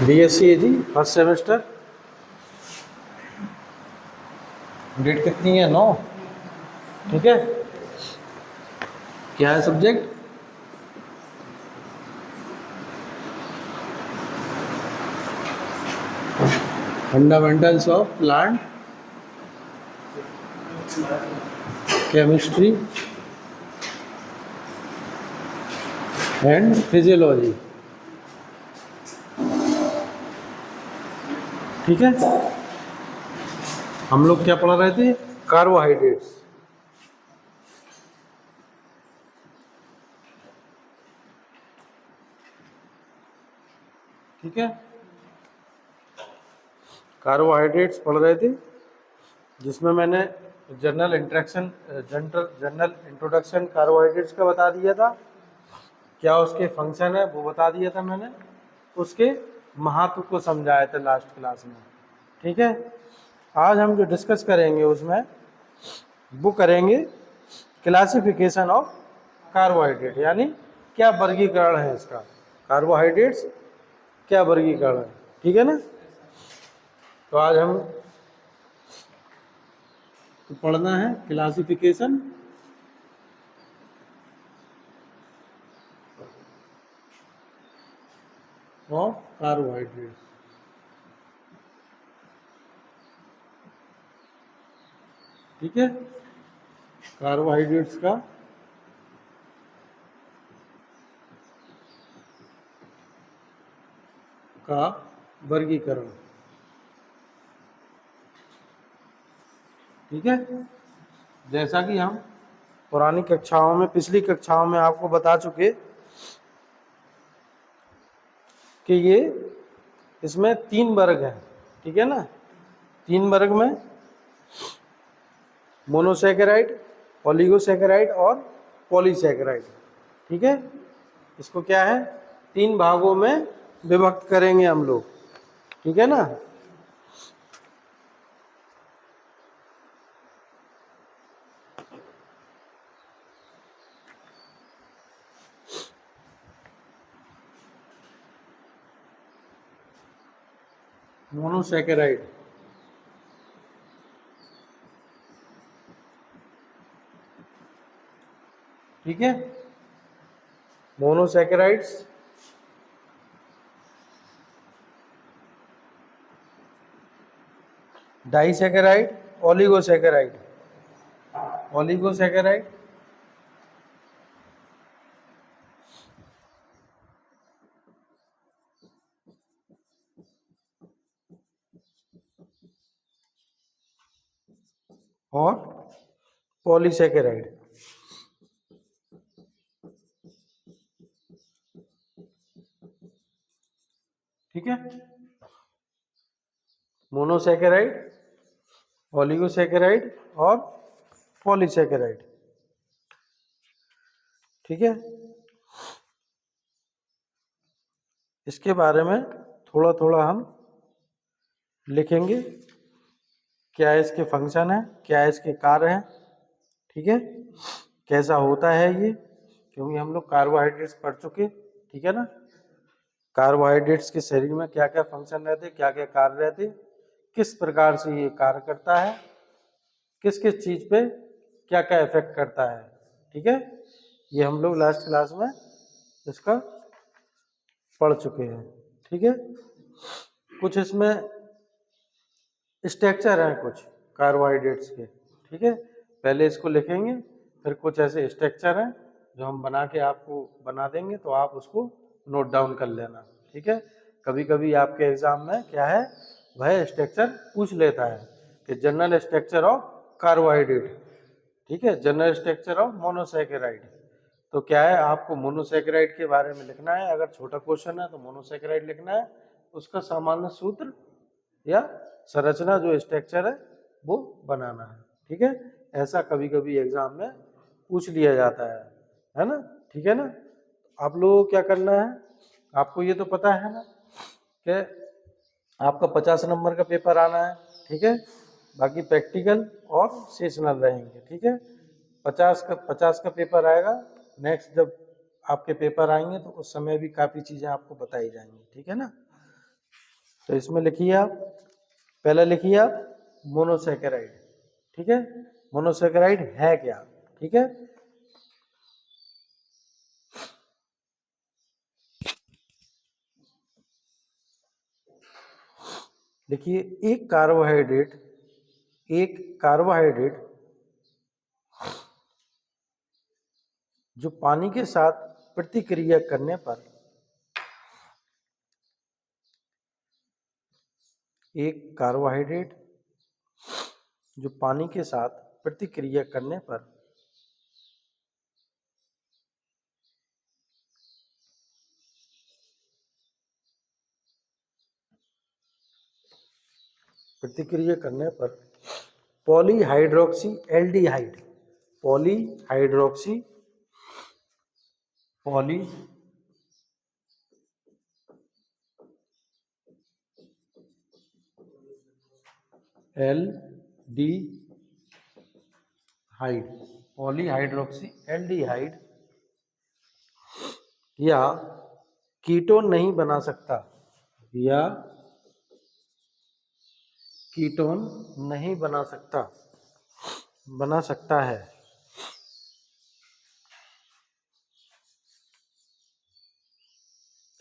BSc है जी, first semester. Date कितनी है? 9। ठीक है। क्या है subject? Fundamentals of plant chemistry and physiology. ठीक है। हम लोग क्या पढ़ रहे थे? कार्बोहाइड्रेट्स। ठीक है, कार्बोहाइड्रेट्स पढ़ रहे थे, जिसमें मैंने जनरल इंट्रोडक्शन कार्बोहाइड्रेट्स का बता दिया था, क्या उसके फंक्शन है वो बता दिया था मैंने, उसके महत्व को समझाया था लास्ट क्लास में। ठीक है। आज हम जो डिस्कस करेंगे उसमें वो करेंगे क्लासिफिकेशन ऑफ कार्बोहाइड्रेट, यानी क्या वर्गीकरण है इसका, कार्बोहाइड्रेट्स क्या वर्गीकरण है। ठीक है ना। तो आज हम तो पढ़ना है क्लासिफिकेशन ऑफ कार्बोहाइड्रेट्स। ठीक है, कार्बोहाइड्रेट्स का वर्गीकरण। ठीक है। जैसा कि हम पुरानी कक्षाओं में, पिछली कक्षाओं में आपको बता चुके कि ये इसमें 3 वर्ग हैं। ठीक है ना। 3 वर्ग में मोनोसैकेराइड, ओलिगोसैकेराइड और पॉलीसैकेराइड। ठीक है। इसको क्या है, 3 भागों में विभक्त करेंगे हम लोग। ठीक है ना। मोनोसैकेराइड, ठीक है, मोनोसैकेराइड्स, डाइसैकेराइड, ओलिगोसैकेराइड, ओलिगोसैकेराइड और पॉलीसैकेराइड। ठीक है। मोनोसैकेराइड, ओलिगोसैकेराइड और पॉलीसैकेराइड। ठीक है। इसके बारे में थोड़ा थोड़ा हम लिखेंगे, क्या इसके फंक्शन है, क्या इसके कार्य हैं। ठीक है। कैसा होता है ये, क्योंकि हम लोग कार्बोहाइड्रेट्स पढ़ चुके। ठीक है ना। कार्बोहाइड्रेट्स के शरीर में क्या क्या फंक्शन रहते, क्या क्या कार्य रहते, किस प्रकार से ये कार्य करता है, किस किस चीज पे क्या क्या इफेक्ट करता है। ठीक है। ये हम लोग लास्ट क्लास में इसका पढ़ चुके हैं। ठीक है। कुछ इसमें स्ट्रक्चर हैं कुछ कार्बोहाइड्रेट्स के। ठीक है। पहले इसको लिखेंगे, फिर कुछ ऐसे स्ट्रक्चर हैं जो हम बना के आपको बना देंगे, तो आप उसको नोट डाउन कर लेना। ठीक है। कभी कभी आपके एग्जाम में क्या है, वह स्ट्रक्चर पूछ लेता है कि जनरल स्ट्रक्चर ऑफ कार्बोहाइड्रेट। ठीक है। जनरल स्ट्रक्चर ऑफ मोनोसैकेराइड, तो क्या है, आपको मोनोसैकेराइड के बारे में लिखना है। अगर छोटा क्वेश्चन है तो मोनोसैकेराइड लिखना है, उसका सामान्य सूत्र या संरचना जो स्ट्रक्चर है वो बनाना है। ठीक है। ऐसा कभी कभी एग्जाम में पूछ लिया जाता है ना। ठीक है ना। आप लोगों को क्या करना है, आपको ये तो पता है ना कि आपका 50 नंबर का पेपर आना है। ठीक है। बाकी प्रैक्टिकल और सेशनल रहेंगे। ठीक है। 50 का पेपर आएगा। नेक्स्ट जब आपके पेपर आएंगे तो उस समय भी काफ़ी चीज़ें आपको बताई जाएंगी, ठीक है ना। तो इसमें लिखिए आप, पहले लिखिए आप मोनोसैकेराइड, ठीक है। मोनोसैकेराइड है क्या, ठीक है। देखिए एक कार्बोहाइड्रेट जो पानी के साथ प्रतिक्रिया करने पर एक कार्बोहाइड्रेट जो पानी के साथ प्रतिक्रिया करने पर polyhydroxy aldehyde polyhydroxy poly L D hide polyhydroxy aldehyde या कीटोन नहीं बना सकता, या कीटोन नहीं बना सकता है।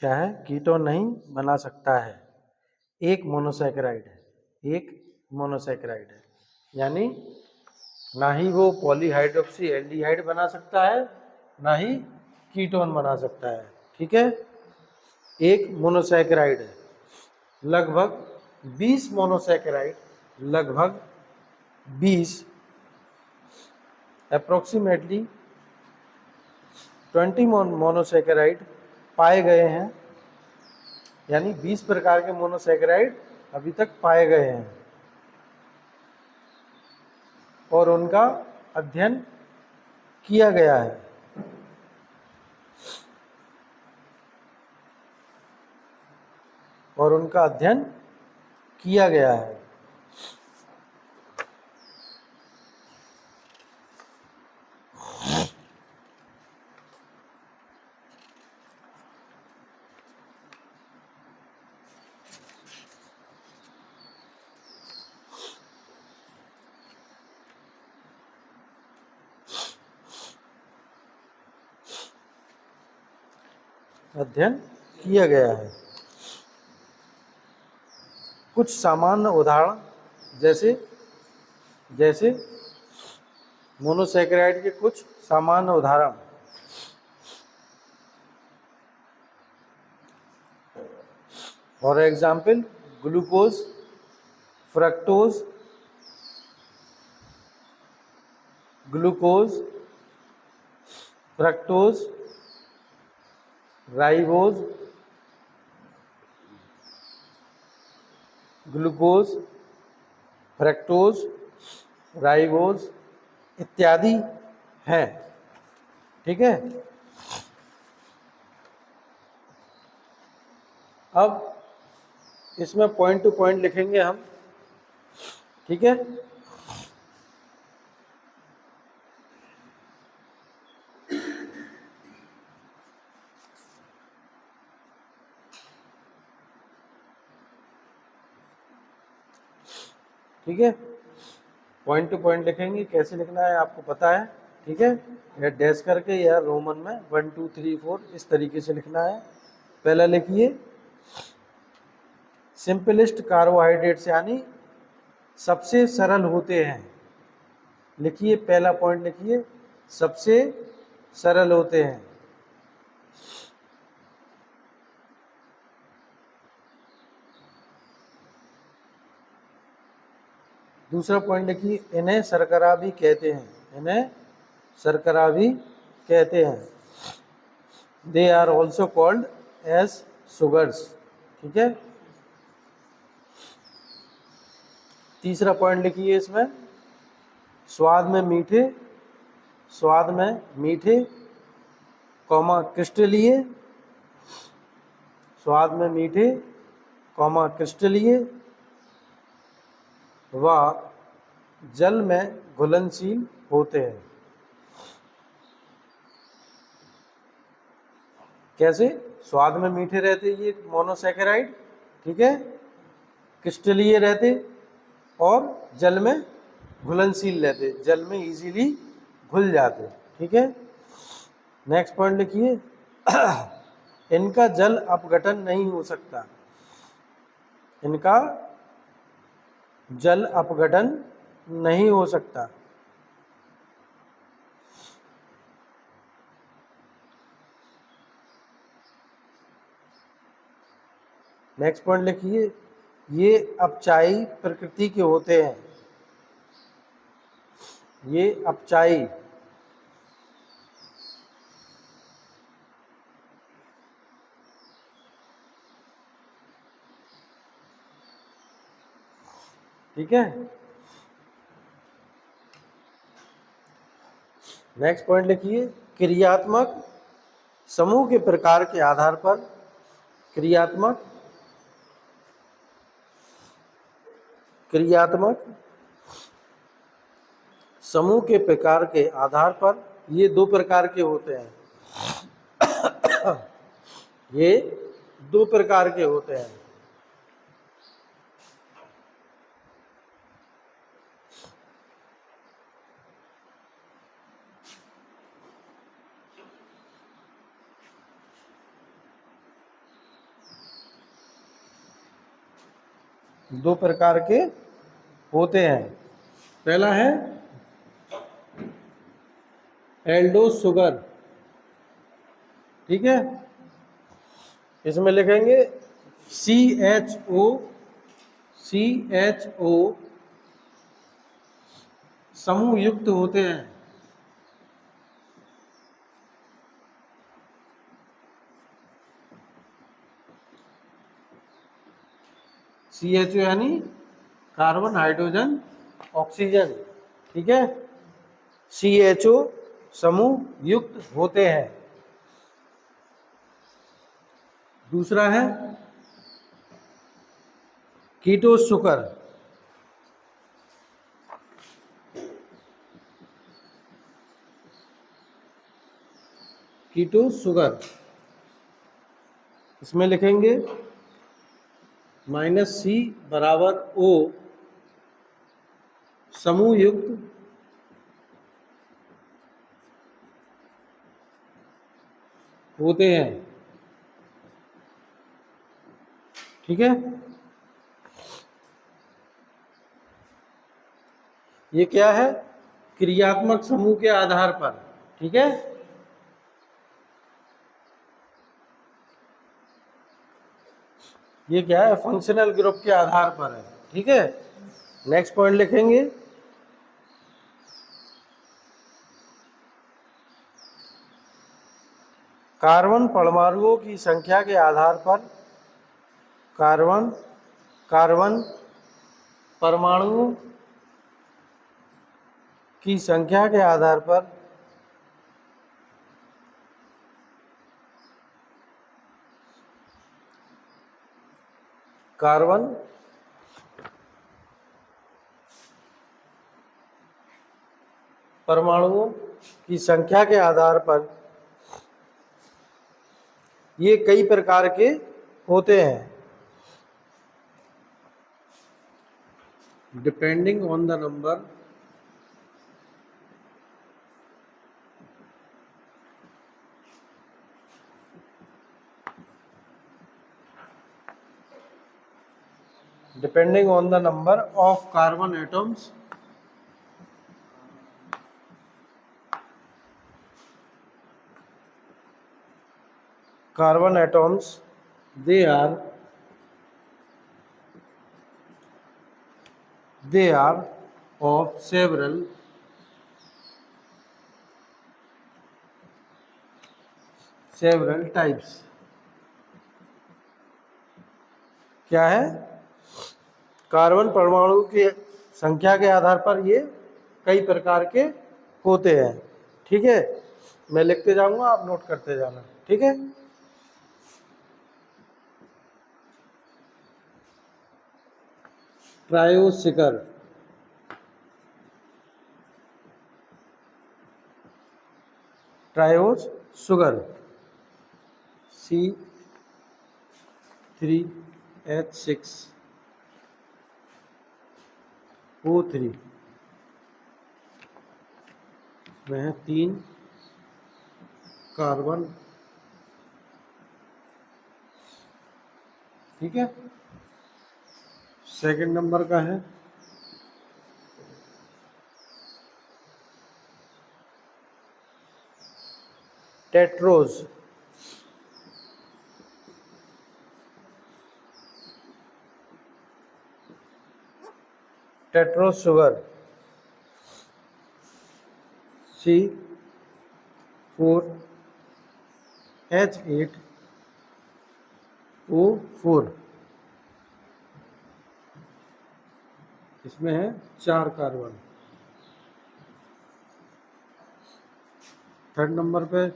क्या है, कीटोन नहीं बना सकता है। एक मोनोसैकेराइड है, यानी ना ही वो पॉलीहाइड्रोक्सी एल्डिहाइड बना सकता है, ना ही कीटोन बना सकता है, ठीक है। एक मोनोसैकेराइड है, लगभग 20 मोनोसैकेराइड, लगभग 20 अप्रोक्सीमेटली 20 मोनोसैकेराइड पाए गए हैं, यानी 20 प्रकार के मोनोसैकेराइड अभी तक पाए गए हैं और उनका अध्ययन किया गया है। कुछ सामान्य उदाहरण जैसे मोनोसैकेराइड के कुछ सामान्य उदाहरण, for example glucose, fructose, ribose, इत्यादि हैं, ठीक है। अब इसमें पॉइंट टू पॉइंट लिखेंगे हम, ठीक है। ठीक है, पॉइंट टू पॉइंट लिखेंगे, कैसे लिखना है आपको पता है, ठीक है। या डैश करके या रोमन में 1 2 3 4 इस तरीके से लिखना है। पहला लिखिए सिंपलेस्ट कार्बोहाइड्रेट्स, यानी सबसे सरल होते हैं। लिखिए, पहला पॉइंट लिखिए, सबसे सरल होते हैं। दूसरा पॉइंट लिखिए, इन्हें शर्करा भी कहते हैं। They are also called as sugars, ठीक है। तीसरा पॉइंट लिखिए इसमें, स्वाद में मीठे कॉमा क्रिस्टलीय, व जल में घुलनशील होते हैं। कैसे? स्वाद में मीठे रहते ये मोनोसैकेराइड, ठीक है, क्रिस्टलीय रहते और जल में घुलनशील रहते, जल में इजीली घुल जाते, ठीक है। नेक्स्ट पॉइंट लिखिए, इनका जल अपघटन नहीं हो सकता, इनका जल अपघटन नहीं हो सकता। नेक्स्ट पॉइंट लिखिए, ये अपचायी प्रकृति के होते हैं, ये अपचायी ठीक है। नेक्स्ट पॉइंट लिखिए, क्रियात्मक समूह के प्रकार के आधार पर, क्रियात्मक समूह के प्रकार के आधार पर ये दो प्रकार के होते हैं, ये दो प्रकार के होते हैं। दो प्रकार के होते हैं। पहला है एल्डोस शुगर, ठीक है, इसमें लिखेंगे CHO समूह युक्त होते हैं, CHO यानी कार्बन हाइड्रोजन ऑक्सीजन, ठीक है, CHO समूह युक्त होते हैं। दूसरा है कीटोस शुगर, कीटोस शुगर, इसमें लिखेंगे -C = O समूह युक्त होते हैं, ठीक है। ये क्या है? क्रियात्मक समूह के आधार पर, ठीक है। ये क्या है? फंक्शनल ग्रुप के आधार पर है, ठीक है। नेक्स्ट पॉइंट लिखेंगे, कार्बन परमाणुओं की संख्या के आधार पर, कार्बन परमाणुओं की संख्या के आधार पर कार्बन परमाणुओं की संख्या के आधार पर ये कई प्रकार के होते हैं, depending on the number of carbon atoms they are of several types। क्या है? कार्बन परमाणु की संख्या के आधार पर ये कई प्रकार के होते हैं, ठीक है। मैं लिखते जाऊंगा, आप नोट करते जाना, ठीक है। ट्रायोस शुगर, C3H6O3 में है 3 कार्बन, ठीक है। सेकंड नंबर का है टेट्रोज, टेट्रोज शुगर C4H8O4, इसमें है 4 कार्बन। थर्ड नंबर पे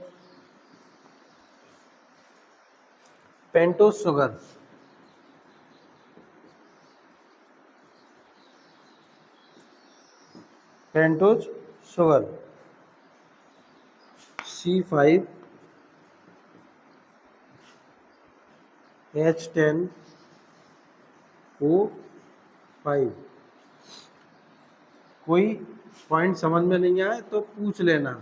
pentose sugar, pentose sugar C5H10O5। कोई पॉइंट समझ में नहीं आए तो पूछ लेना।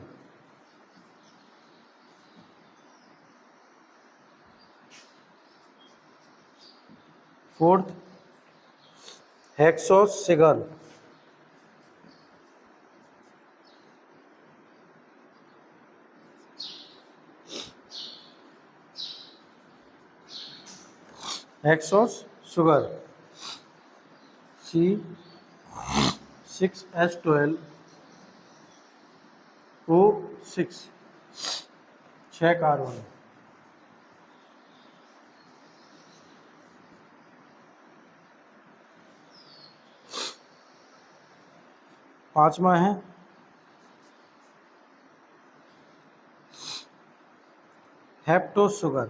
Fourth hexose sugar, hexose sugar C6H12O6, 6 carbon. पांचवा है heptose sugar,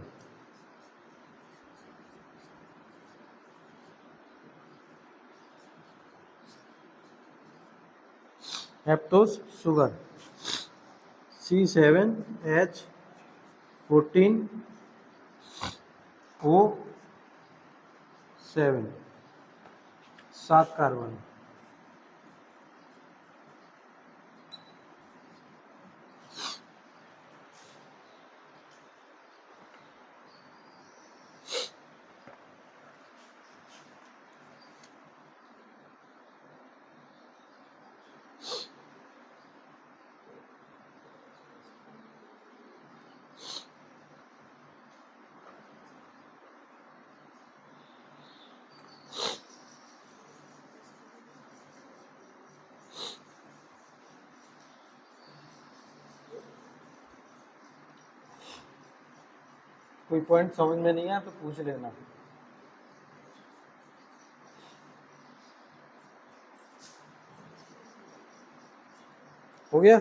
heptose sugar C7H14O7, 7 carbon. कोई पॉइंट समझ में नहीं आया तो पूछ लेना। हो गया?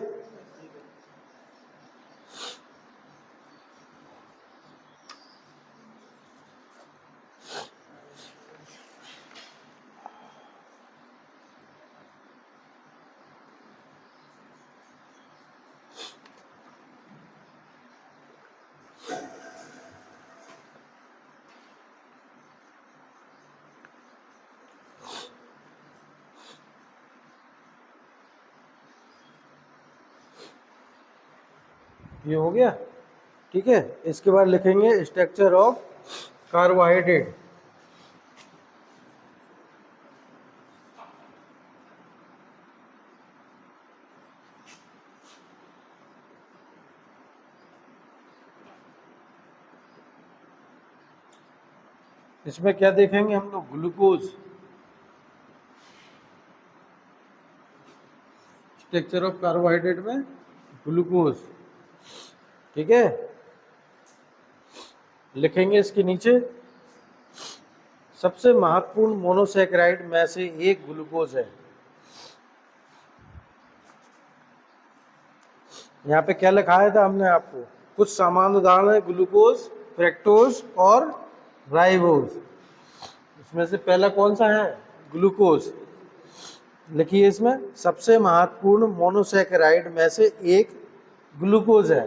ये हो गया, ठीक है। इसके बाद लिखेंगे स्ट्रक्चर ऑफ कार्बोहाइड्रेट। इसमें क्या देखेंगे हम लोग? ग्लूकोज, स्ट्रक्चर ऑफ कार्बोहाइड्रेट में ग्लूकोज, ठीक है। लिखेंगे इसके नीचे सबसे महत्वपूर्ण मोनोसैकेराइड में से एक ग्लूकोज है। यहाँ पे क्या लिखाया था हमने आपको? कुछ सामान्य उदाहरण है ग्लूकोज, फ्रक्टोज और राइबोज। इसमें से पहला कौन सा है? ग्लूकोज। लिखिए इसमें सबसे महत्वपूर्ण मोनोसैकेराइड में से एक ग्लूकोज है।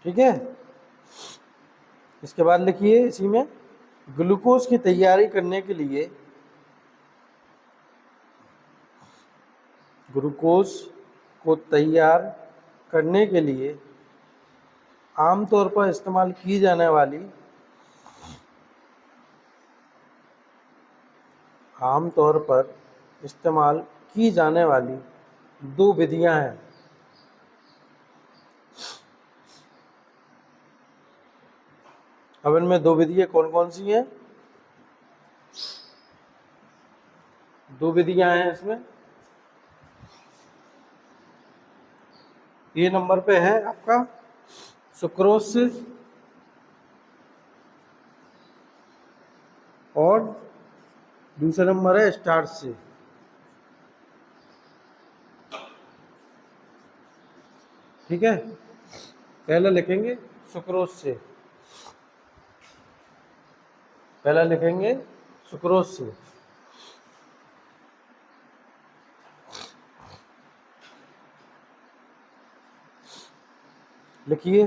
ठीक है। इसके बाद लिखिए इसी में, ग्लूकोज की तैयारी करने के लिए ग्लूकोज को तैयार करने के लिए आमतौर पर इस्तेमाल की जाने वाली दो विधियां हैं। अब इनमें दो विधियां कौन कौन सी हैं? दो विधियां हैं इसमें। ये नंबर पे है आपका सुक्रोज से, और दूसरा नंबर है स्टार्च से। ठीक है, पहला लिखेंगे सुक्रोज से, पहला लिखेंगे सुक्रोज से। लिखिए,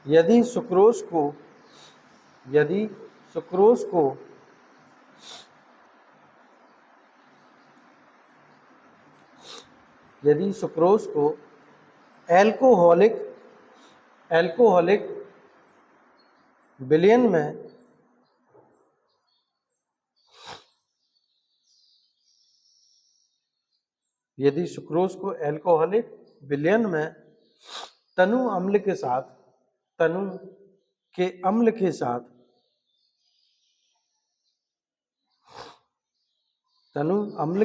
यदि सुक्रोज को एल्कोहलिक विलयन में तनु के अम्ल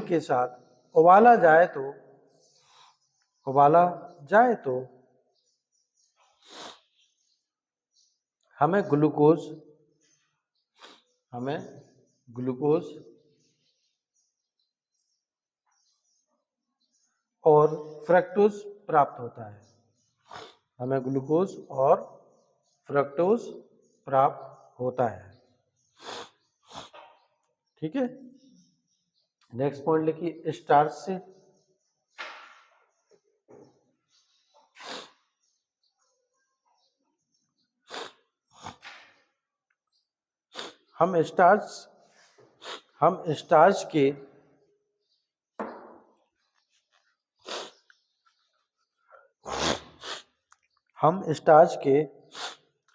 के साथ उबाला जाए तो हमें ग्लूकोज और फ्रक्टोज प्राप्त होता है। हमें ग्लूकोज और फ्रक्टोज प्राप्त होता है। ठीक है, नेक्स्ट पॉइंट लिखिए, स्टार्च से। हम स्टार्च के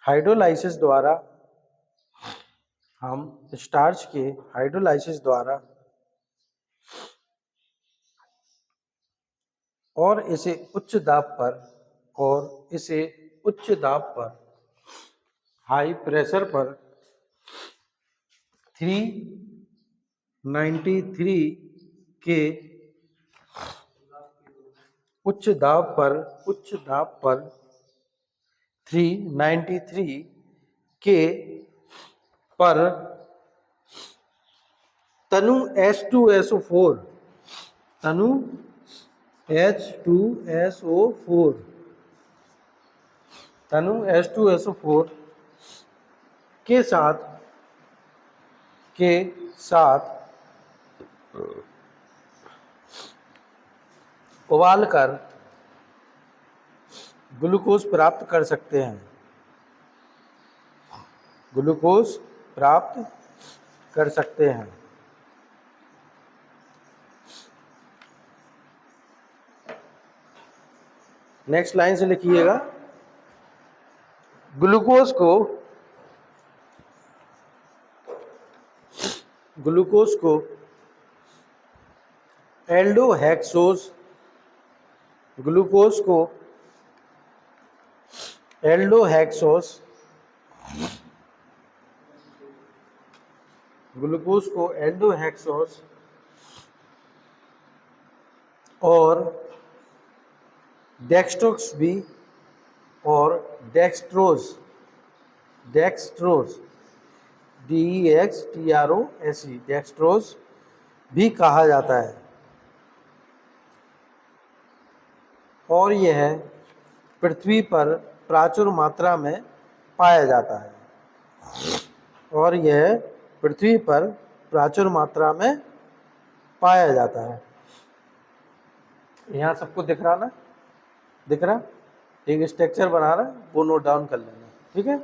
हाइड्रोलाइसिस द्वारा और इसे उच्च दाब पर हाई प्रेशर पर 393 के उच्च दाब पर 393 के पर तनु H2SO4 के साथ उबालकर ग्लूकोज प्राप्त कर सकते हैं। नेक्स्ट लाइन से लिखिएगा, ग्लूकोज को एल्डोहेक्सोज और डेक्सट्रोज डेक्सट्रोज भी कहा जाता है, और यह पृथ्वी पर प्रचुर मात्रा में पाया जाता है। यहाँ सबको दिख रहा ना, दिख रहा, एक स्ट्रक्चर बना रहा है, वो नोट डाउन कर लेना, ठीक है।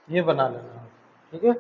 ये बना लेना, ठीक है।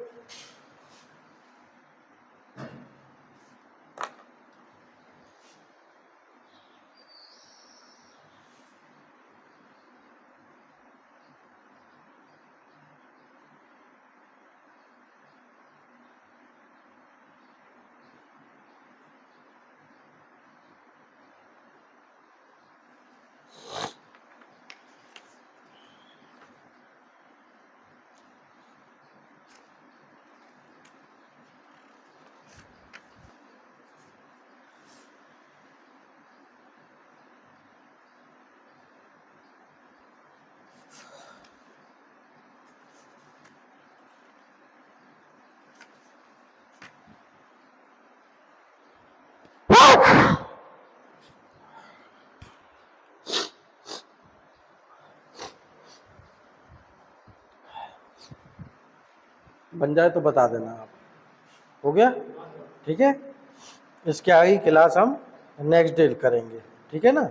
बन जाए तो बता देना आप, हो गया, ठीक है। इसके आगे क्लास हम नेक्स्ट डे करेंगे, ठीक है ना।